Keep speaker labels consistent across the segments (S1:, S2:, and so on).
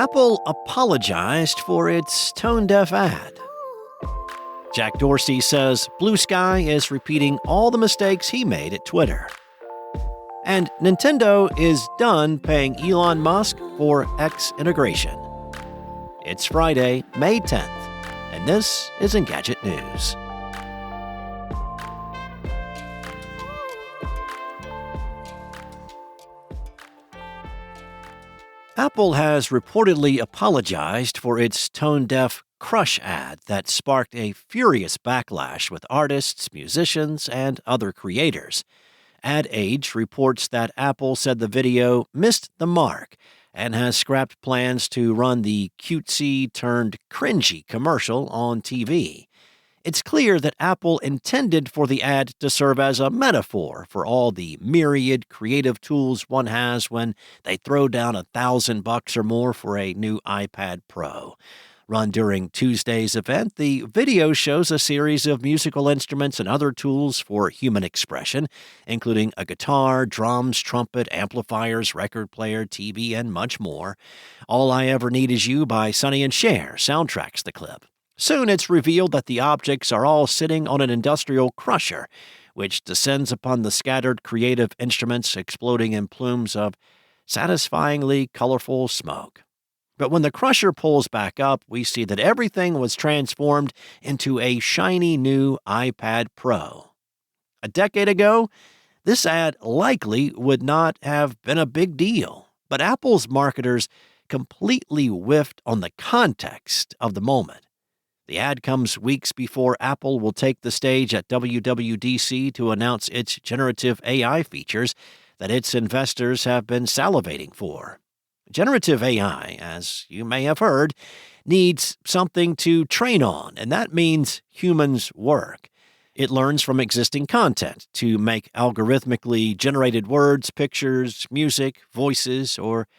S1: Apple apologized for its tone-deaf ad. Jack Dorsey says Bluesky is repeating all the mistakes he made at Twitter. And Nintendo is done paying Elon Musk for X integration. It's Friday, May 10th, and this is Engadget News. Apple has reportedly apologized for its tone-deaf Crush ad that sparked a furious backlash with artists, musicians, and other creators. Ad Age reports that Apple said the video missed the mark and has scrapped plans to run the cutesy-turned-cringy commercial on TV. It's clear that Apple intended for the ad to serve as a metaphor for all the myriad creative tools one has when they throw down $1,000 or more for a new iPad Pro. Run during Tuesday's event, the video shows a series of musical instruments and other tools for human expression, including a guitar, drums, trumpet, amplifiers, record player, TV, and much more. All I Ever Need Is You by Sonny and Cher soundtracks the clip. Soon it's revealed that the objects are all sitting on an industrial crusher, which descends upon the scattered creative instruments, exploding in plumes of satisfyingly colorful smoke. But when the crusher pulls back up, we see that everything was transformed into a shiny new iPad Pro. A decade ago, this ad likely would not have been a big deal, but Apple's marketers completely whiffed on the context of the moment. The ad comes weeks before Apple will take the stage at WWDC to announce its generative AI features that its investors have been salivating for. Generative AI, as you may have heard, needs something to train on, and that means humans' work. It learns from existing content to make algorithmically generated words, pictures, music, voices, or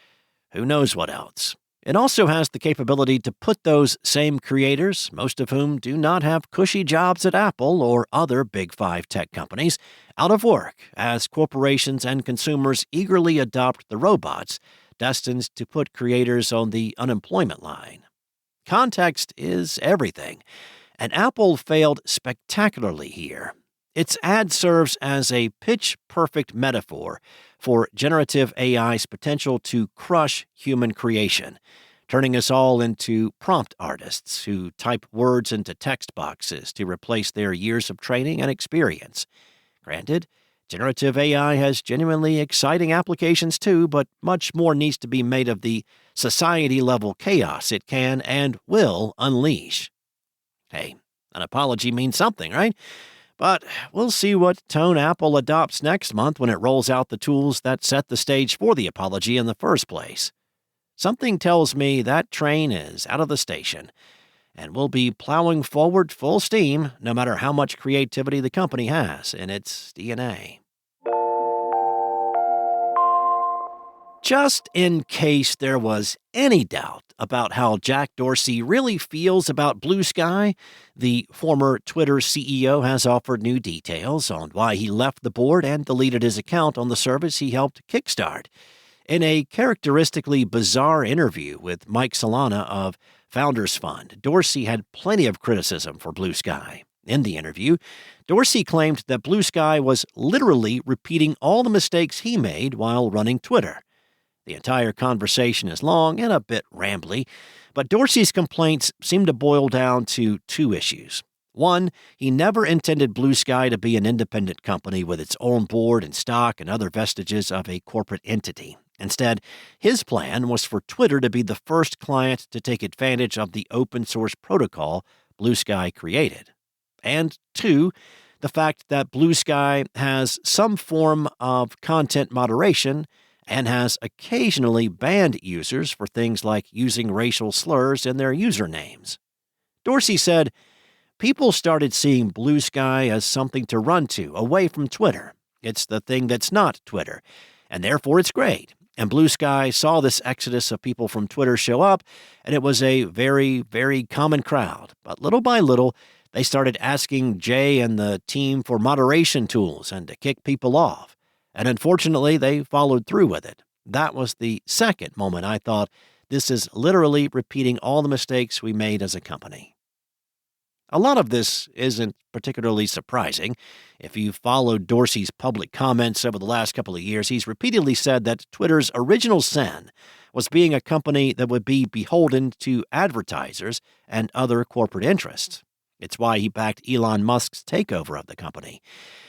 S1: who knows what else. It also has the capability to put those same creators, most of whom do not have cushy jobs at Apple or other Big Five tech companies, out of work as corporations and consumers eagerly adopt the robots destined to put creators on the unemployment line. Context is everything, and Apple failed spectacularly here. Its ad serves as a pitch-perfect metaphor for generative AI's potential to crush human creation, turning us all into prompt artists who type words into text boxes to replace their years of training and experience. Granted, generative AI has genuinely exciting applications too, but much more needs to be made of the society-level chaos it can and will unleash. Hey, an apology means something, right? But we'll see what tone Apple adopts next month when it rolls out the tools that set the stage for the apology in the first place. Something tells me that train is out of the station, and we'll be plowing forward full steam no matter how much creativity the company has in its DNA. Just in case there was any doubt about how Jack Dorsey really feels about Bluesky, the former Twitter CEO has offered new details on why he left the board and deleted his account on the service he helped kickstart. In a characteristically bizarre interview with Mike Solana of Founders Fund, Dorsey had plenty of criticism for Bluesky. In the interview, Dorsey claimed that Bluesky was literally repeating all the mistakes he made while running Twitter. The entire conversation is long and a bit rambly, but Dorsey's complaints seem to boil down to two issues. One, he never intended Bluesky to be an independent company with its own board and stock and other vestiges of a corporate entity. Instead, his plan was for Twitter to be the first client to take advantage of the open-source protocol Bluesky created. And two, the fact that Bluesky has some form of content moderation and has occasionally banned users for things like using racial slurs in their usernames. Dorsey said, "People started seeing Bluesky as something to run to, away from Twitter. It's the thing that's not Twitter, and therefore it's great. And Bluesky saw this exodus of people from Twitter show up, and it was a very, very common crowd. But little by little, they started asking Jay and the team for moderation tools and to kick people off. And unfortunately, they followed through with it. That was the second moment I thought This is literally repeating all the mistakes we made as a company. A lot of this isn't particularly surprising. If you've followed Dorsey's public comments over the last couple of years, he's repeatedly said that Twitter's original sin was being a company that would be beholden to advertisers and other corporate interests. It's why he backed Elon Musk's takeover of the company.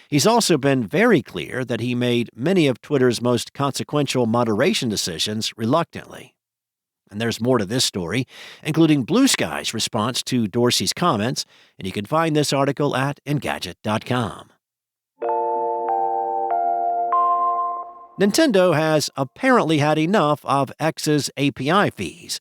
S1: He's also been very clear that he made many of Twitter's most consequential moderation decisions reluctantly. And there's more to this story, including Bluesky's response to Dorsey's comments, and you can find this article at Engadget.com. Nintendo has apparently had enough of X's API fees.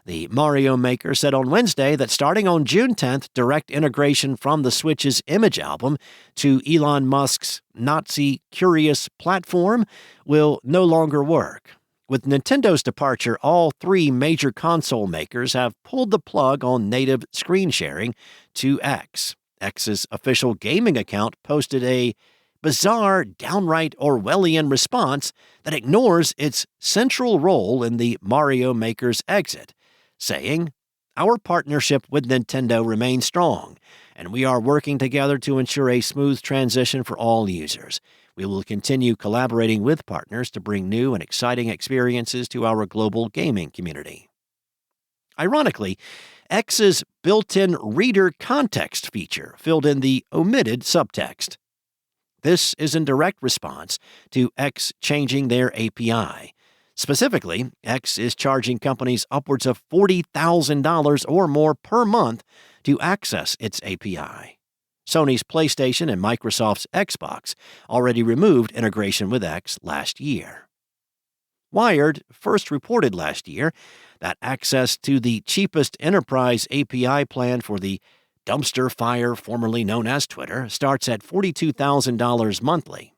S1: The Mario maker said on Wednesday that starting on June 10th, direct integration from the Switch's image album to Elon Musk's Nazi Curious platform will no longer work. With Nintendo's departure, all three major console makers have pulled the plug on native screen sharing to X. X's official gaming account posted a bizarre, downright Orwellian response that ignores its central role in the Mario maker's exit, saying, "Our partnership with Nintendo remains strong, and we are working together to ensure a smooth transition for all users. We will continue collaborating with partners to bring new and exciting experiences to our global gaming community." Ironically, X's built-in reader context feature filled in the omitted subtext. This is in direct response to X changing their API. Specifically, X is charging companies upwards of $40,000 or more per month to access its API. Sony's PlayStation and Microsoft's Xbox already removed integration with X last year. Wired first reported last year that access to the cheapest enterprise API plan for the dumpster fire formerly known as Twitter starts at $42,000 monthly.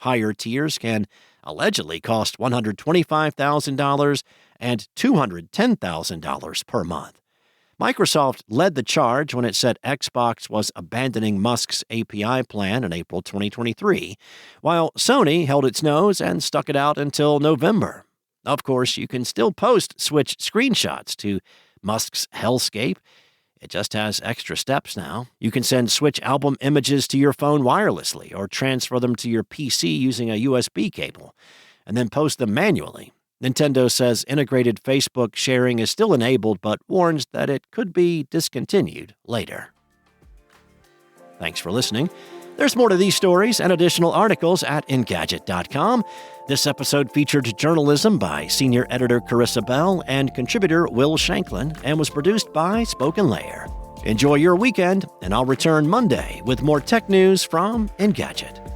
S1: Higher tiers can allegedly cost $125,000 and $210,000 per month. Microsoft led the charge when it said Xbox was abandoning Musk's API plan in April 2023, while Sony held its nose and stuck it out until November. Of course, you can still post Switch screenshots to Musk's hellscape. It just has extra steps now. You can send Switch album images to your phone wirelessly or transfer them to your PC using a USB cable, and then post them manually. Nintendo says integrated Facebook sharing is still enabled, but warns that it could be discontinued later. Thanks for listening. There's more to these stories and additional articles at Engadget.com. This episode featured journalism by senior editor Carissa Bell and contributor Will Shanklin and was produced by Spoken Layer. Enjoy your weekend, and I'll return Monday with more tech news from Engadget.